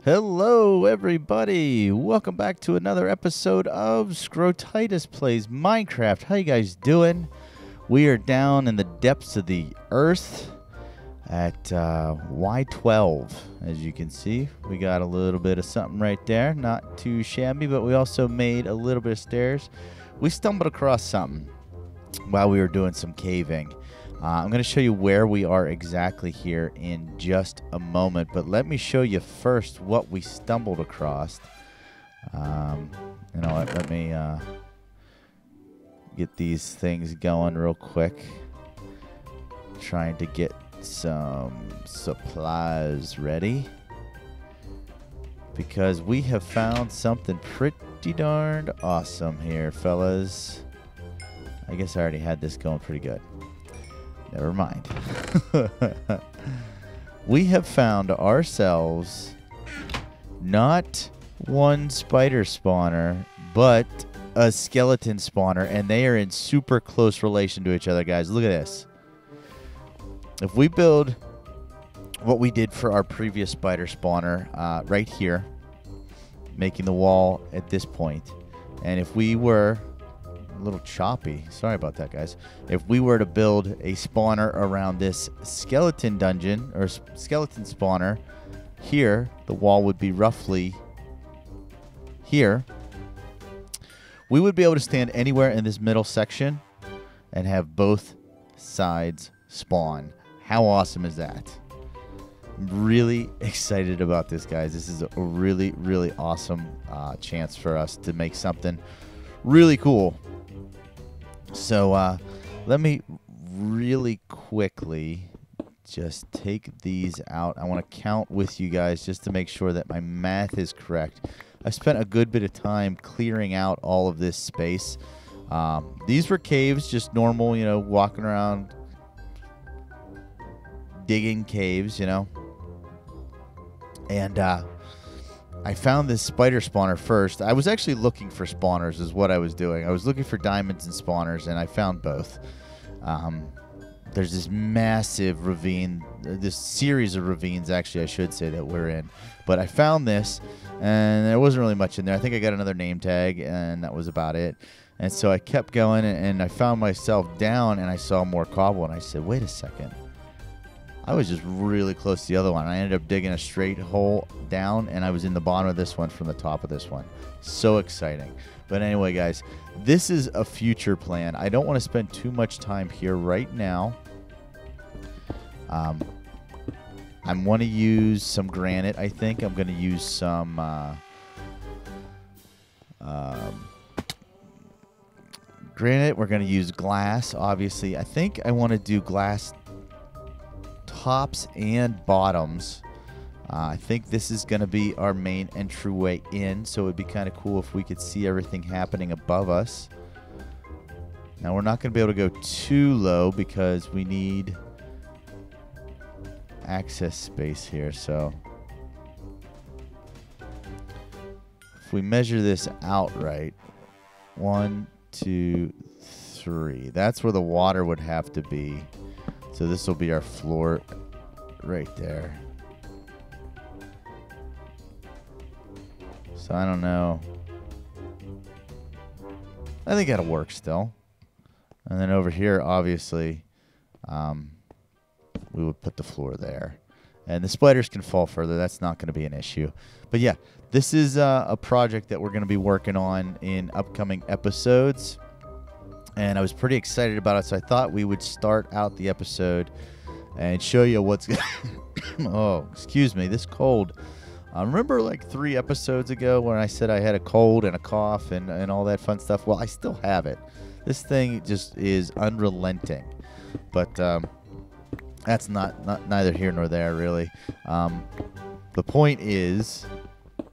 Hello, everybody. Welcome back to another episode of ScrotitusPlays Minecraft. How you guys doing? We are down in the depths of the earth at Y12. As you can see, we got a little bit of something right there. Not too shabby, but we also made a little bit of stairs. We stumbled across something while we were doing some caving. I'm going to show you where we are exactly here in just a moment, but let me show you first what we stumbled across. You know what, let me get these things going real quick. Trying to get some supplies ready, because we have found something pretty darned awesome here, fellas. I guess I already had this going pretty good. Never mind. We have found ourselves not one spider spawner, but a skeleton spawner, and they are in super close relation to each other, guys. Look at this. If we build what we did for our previous spider spawner right here, making the wall at this point, and if we were a little choppy. Sorry about that, guys. If we were to build a spawner around this skeleton dungeon or skeleton spawner here, the wall would be roughly here. We would be able to stand anywhere in this middle section and have both sides spawn. How awesome is that? I'm really excited about this, guys. This is a really, really awesome chance for us to make something really cool. So let me really quickly just take these out. I want to count with you guys just to make sure that my math is correct. I spent a good bit of time clearing out all of this space. These were caves, just normal, you know, walking around digging caves, you know. And I found this spider spawner first. I was actually looking for spawners is what I was doing. I was looking for diamonds and spawners, and I found both. There's this massive ravine, this series of ravines, actually, I should say, that we're in. But I found this, and there wasn't really much in there. I think I got another name tag, and that was about it. And so I kept going, and I found myself down, and I saw more cobble, and I said, wait a second. I was just really close to the other one. I ended up digging a straight hole down, and I was in the bottom of this one from the top of this one. So exciting. But anyway, guys, this is a future plan. I don't want to spend too much time here right now. I want to use some granite, I think. I'm going to use some granite. We're going to use glass, obviously. I think I want to do glass tops and bottoms. I think this is going to be our main entryway in, so it would be kind of cool if we could see everything happening above us. Now, we're not going to be able to go too low because we need access space here. So if we measure this out right, 1, 2, 3, that's where the water would have to be. So this will be our floor right there. So I don't know. I think that'll work still. And then over here, obviously, we would put the floor there. And the spiders can fall further. That's not going to be an issue. But yeah, this is a project that we're going to be working on in upcoming episodes. And I was pretty excited about it, so I thought we would start out the episode and show you what's... Oh, excuse me, this cold. Remember like 3 episodes ago when I said I had a cold and a cough and all that fun stuff? Well, I still have it. This thing just is unrelenting. But that's neither here nor there, really. The point is...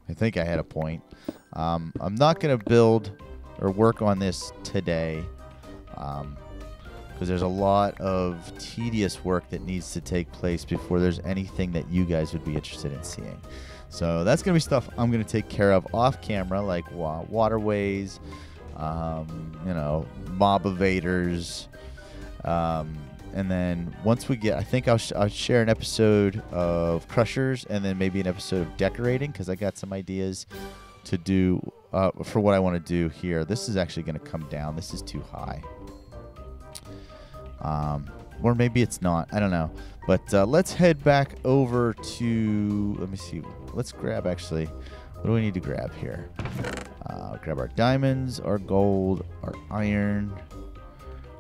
I think I had a point. I'm not going to build or work on this today. Because there's a lot of tedious work that needs to take place before there's anything that you guys would be interested in seeing. So that's going to be stuff I'm going to take care of off camera, like waterways, you know, mob evaders, And then once we get, I think I'll share an episode of crushers and then maybe an episode of decorating, because I got some ideas to do for what I want to do here. This is actually going to come down. This is too high. Or maybe it's not. I don't know. But let's head back over to, let me see. Let's grab, actually, what do we need to grab here? Grab our diamonds, our gold, our iron.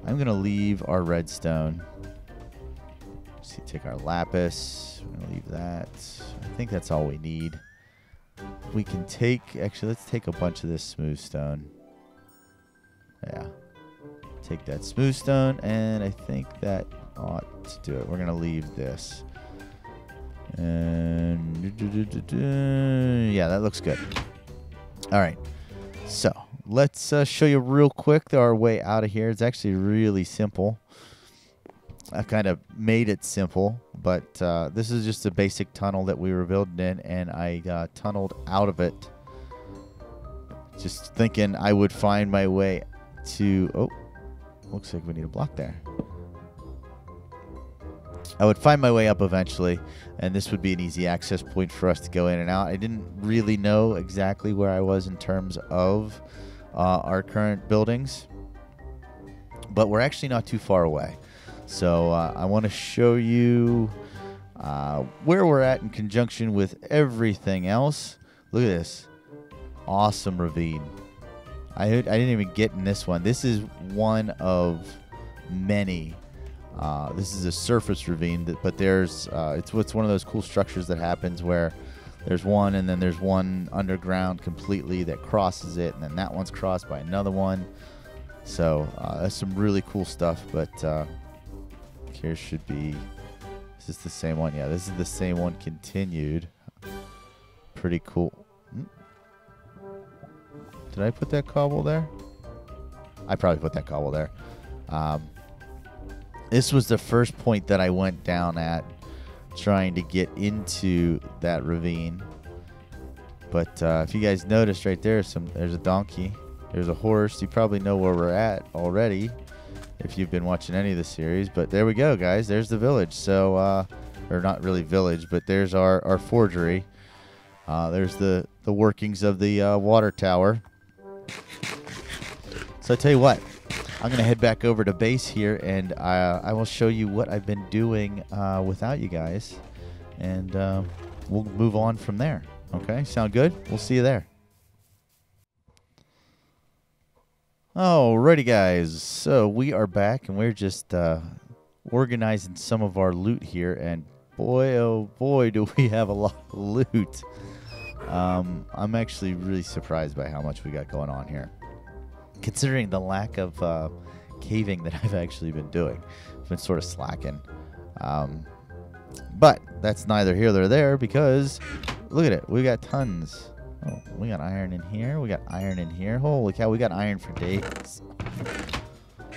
I'm going to leave our redstone. Let's see, take our lapis. We're going to leave that. I think that's all we need. We can take, actually, let's take a bunch of this smooth stone. Yeah. Take that smooth stone, and I think that ought to do it. We're going to leave this. And yeah, that looks good. All right. So let's show you real quick our way out of here. It's actually really simple. I've kind of made it simple, but this is just a basic tunnel that we were building in, and I tunneled out of it just thinking I would find my way to... Oh, looks like we need a block there. I would find my way up eventually, and this would be an easy access point for us to go in and out. I didn't really know exactly where I was in terms of our current buildings, but we're actually not too far away. So I want to show you where we're at in conjunction with everything else. Look at this. Awesome ravine. I didn't even get in this one. This is one of many. This is a surface ravine, but there's it's one of those cool structures that happens where there's one and then there's one underground completely that crosses it, and then that one's crossed by another one. So that's some really cool stuff. But here should be, is this the same one? Yeah, this is the same one continued. Pretty cool. Did I put that cobble there? I probably put that cobble there. This was the first point that I went down at, trying to get into that ravine. But if you guys noticed right there, there's a donkey, there's a horse. You probably know where we're at already if you've been watching any of the series. But there we go, guys. There's the village. So, or not really village, but there's our forgery. There's the workings of the water tower. So I tell you what, I'm going to head back over to base here, and I will show you what I've been doing without you guys, and we'll move on from there. Okay, sound good? We'll see you there. Alrighty, guys. So we are back, and we're just organizing some of our loot here, and boy, oh boy, do we have a lot of loot. I'm actually really surprised by how much we got going on here, considering the lack of caving that I've actually been doing. I've been sort of slacking. But that's neither here nor there, because look at it. We got tons. Oh, we got iron in here. We got iron in here. Holy cow, we got iron for days.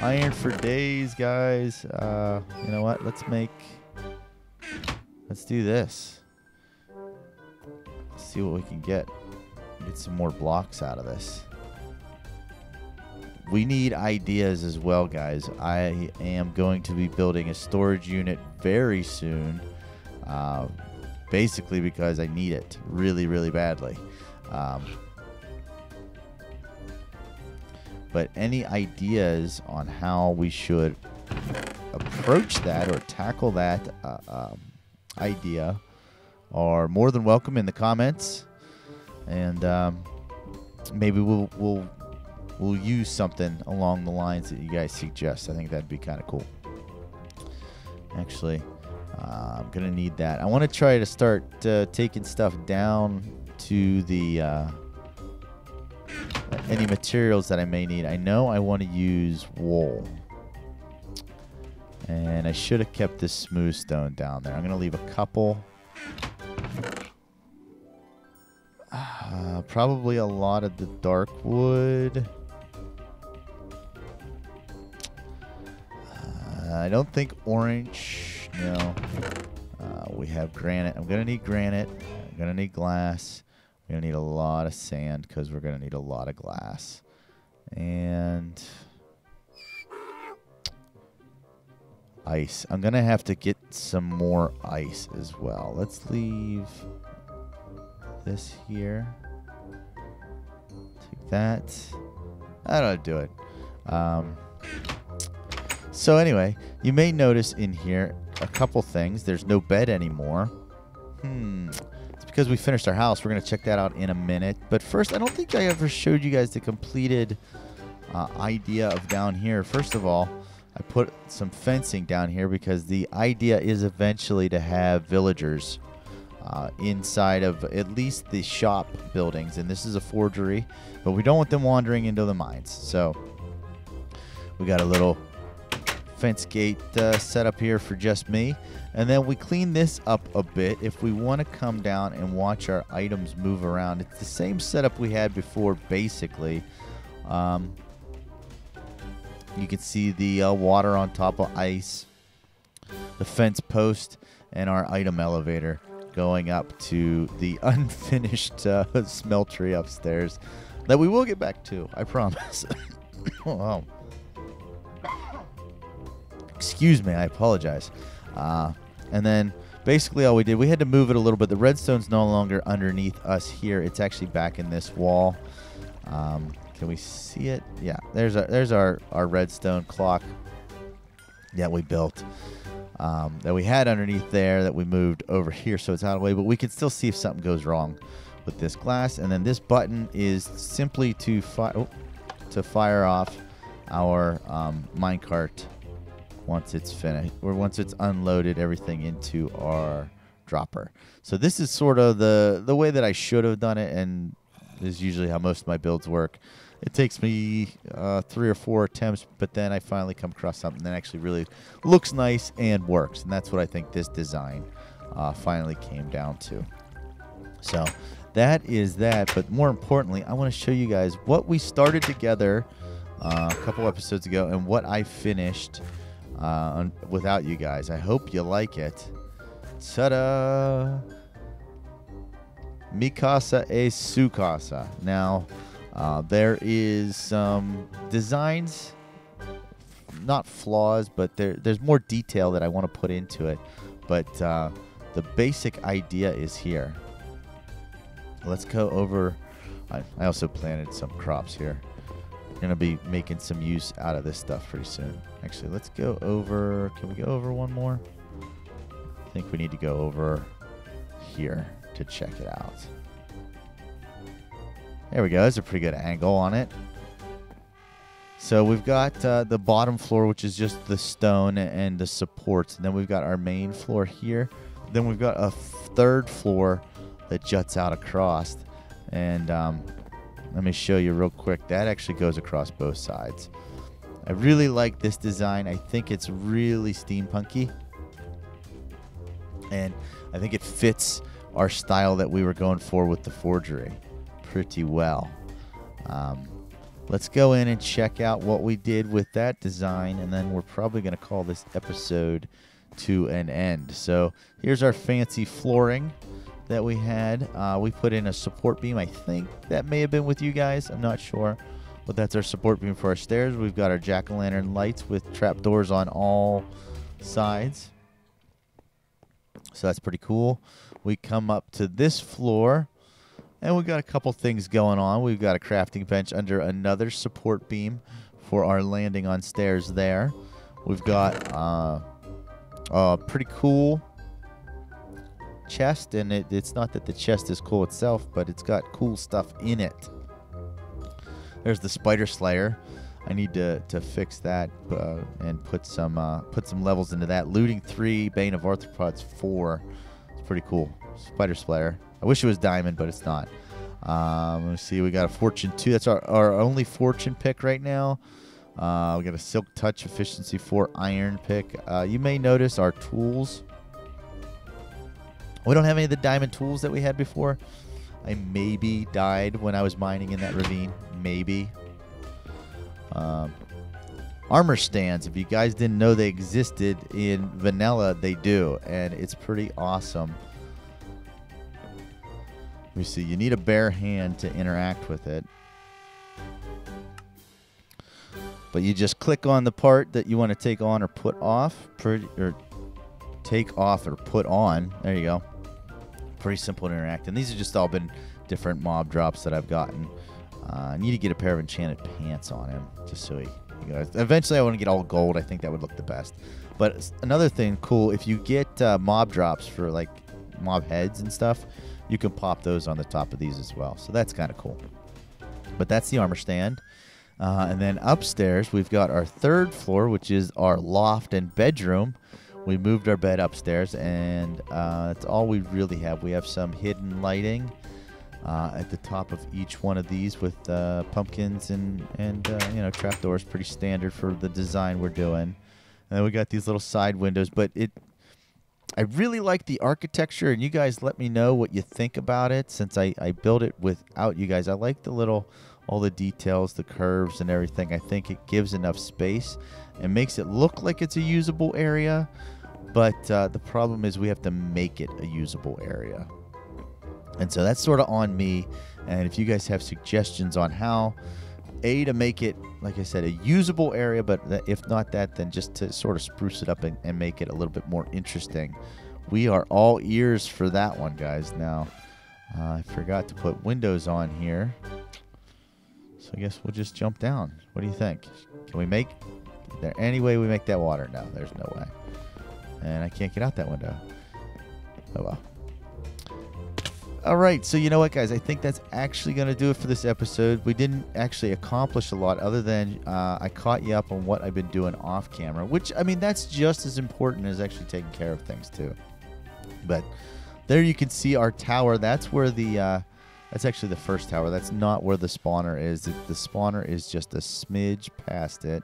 Iron for days, guys. You know what? Let's do this. Let's see what we can get. Get some more blocks out of this. We need ideas as well, guys. I am going to be building a storage unit very soon, basically because I need it really, really badly. But any ideas on how we should approach that or tackle that idea are more than welcome in the comments, and maybe we'll use something along the lines that you guys suggest. I think that'd be kind of cool. Actually, I'm gonna need that. I want to try to start taking stuff down to the any materials that I may need. I know I want to use wool, and I should have kept this smooth stone down there. I'm gonna leave a couple. Probably a lot of the dark wood. I don't think orange. No. We have granite. I'm going to need granite. I'm going to need glass. We're going to need a lot of sand because we're going to need a lot of glass. And ice. I'm going to have to get some more ice as well. Let's leave this here. Take that. I don't do it. So anyway, you may notice in here a couple things. There's no bed anymore. It's because we finished our house. We're going to check that out in a minute. But first, I don't think I ever showed you guys the completed idea of down here. First of all, I put some fencing down here because the idea is eventually to have villagers inside of at least the shop buildings. And this is a forgery, but we don't want them wandering into the mines. So we got a little fence gate set up here for just me. And then we clean this up a bit if we want to come down and watch our items move around. It's the same setup we had before, basically. You can see the water on top of ice, the fence post, and our item elevator going up to the unfinished smeltery upstairs that we will get back to, I promise. Oh. Excuse me, I apologize. And then basically all we did, we had to move it a little bit. The redstone's no longer underneath us here. It's actually back in this wall. Can we see it? Yeah, there's our redstone clock that we built, that we had underneath there that we moved over here, so it's out of the way. But we can still see if something goes wrong with this glass. And then this button is simply to fire off our minecart once it's finished, or once it's unloaded everything into our dropper. So this is sort of the way that I should have done it, and this is usually how most of my builds work. It takes me 3 or 4 attempts, but then I finally come across something that actually really looks nice and works. And that's what I think this design finally came down to. So that is that. But more importantly, I want to show you guys what we started together a couple episodes ago and what I finished without you guys. I hope you like it. Ta-da! Mi casa es su casa. Now, there is some designs, not flaws, but there's more detail that I want to put into it. But the basic idea is here. Let's go over. I also planted some crops here. We're going to be making some use out of this stuff pretty soon. Actually, let's go over. Can we go over one more? I think we need to go over here to check it out. There we go. That's a pretty good angle on it. So we've got the bottom floor, which is just the stone and the supports. And then we've got our main floor here. Then we've got a third floor that juts out across. And let me show you real quick. That actually goes across both sides. I really like this design. I think it's really steampunky. And I think it fits our style that we were going for with the forgery pretty well. Let's go in and check out what we did with that design, and then we're probably going to call this episode to an end. So here's our fancy flooring that we had. We put in a support beam. I think that may have been with you guys. I'm not sure. But that's our support beam for our stairs. We've got our jack-o'-lantern lights with trapdoors on all sides. So that's pretty cool. We come up to this floor, and we've got a couple things going on. We've got a crafting bench under another support beam for our landing on stairs there. We've got a pretty cool chest, and it's not that the chest is cool itself, but it's got cool stuff in it. There's the spider slayer. I need to fix that and put some levels into that. Looting 3, Bane of Arthropods 4. It's pretty cool. Spider slayer. I wish it was diamond, but it's not. Let's see. We got a fortune 2. That's our only fortune pick right now. We got a silk touch efficiency 4 iron pick. You may notice our tools. We don't have any of the diamond tools that we had before. I maybe died when I was mining in that ravine. Maybe. Armor stands. If you guys didn't know they existed in vanilla, they do, and it's pretty awesome. Let me see. You need a bare hand to interact with it. But you just click on the part that you want to take on or put off, take off or put on. There you go. Pretty simple to interact. And these have just all been different mob drops that I've gotten. I need to get a pair of enchanted pants on him, just so he goes. Eventually, I want to get all gold. I think that would look the best. But another thing cool, if you get mob drops for like mob heads and stuff, you can pop those on the top of these as well. So that's kind of cool. But that's the armor stand. And then upstairs, we've got our third floor, which is our loft and bedroom. We moved our bed upstairs, and that's all we really have. We have some hidden lighting at the top of each one of these with pumpkins and you know, trapdoors. Pretty standard for the design we're doing. And then we got these little side windows, but I really like the architecture, and you guys let me know what you think about it since I built it without you guys. I like all the details, the curves and everything. I think it gives enough space and makes it look like it's a usable area, but the problem is we have to make it a usable area. And so that's sort of on me, and if you guys have suggestions on how to make it, like I said, a usable area, but if not that, then just to sort of spruce it up and make it a little bit more interesting, we are all ears for that one, guys. Now, I forgot to put windows on here, so I guess we'll just jump down. What do you think? Can we make, is there any way we make that water? No, there's no way. And I can't get out that window. Oh well. All right, so you know what, guys? I think that's actually going to do it for this episode. We didn't actually accomplish a lot other than I caught you up on what I've been doing off camera, which, I mean, that's just as important as actually taking care of things, too. But there you can see our tower. That's where that's actually the first tower. That's not where the spawner is. The spawner is just a smidge past it.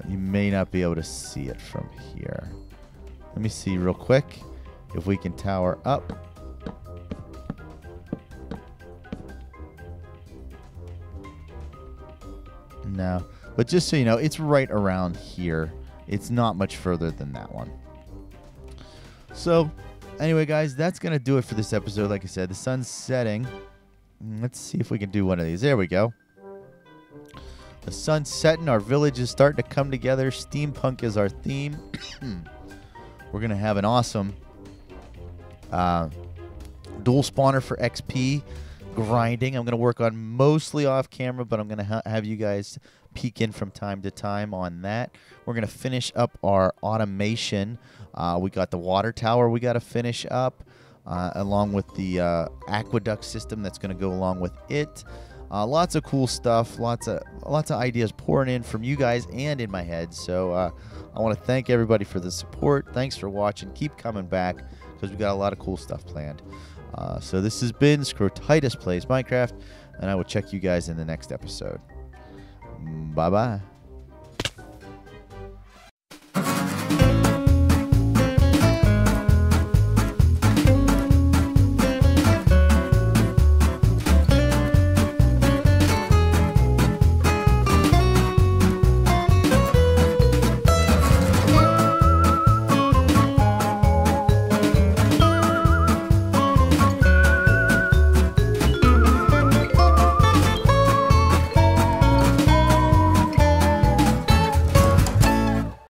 You may not be able to see it from here. Let me see real quick if we can tower up. No, but just so you know, it's right around here. It's not much further than that one. So, anyway, guys, that's going to do it for this episode. Like I said, the sun's setting. Let's see if we can do one of these. There we go. The sun's setting. Our village is starting to come together. Steampunk is our theme. We're going to have an awesome dual spawner for XP grinding. I'm going to work on mostly off camera, but I'm going to have you guys peek in from time to time on that. We're going to finish up our automation. We got the water tower we got to finish up, along with the aqueduct system that's going to go along with it. Lots of cool stuff, lots of ideas pouring in from you guys and in my head. So I want to thank everybody for the support. Thanks for watching. Keep coming back because we got a lot of cool stuff planned. So this has been Scrotitus Plays Minecraft, and I will check you guys in the next episode. Bye-bye.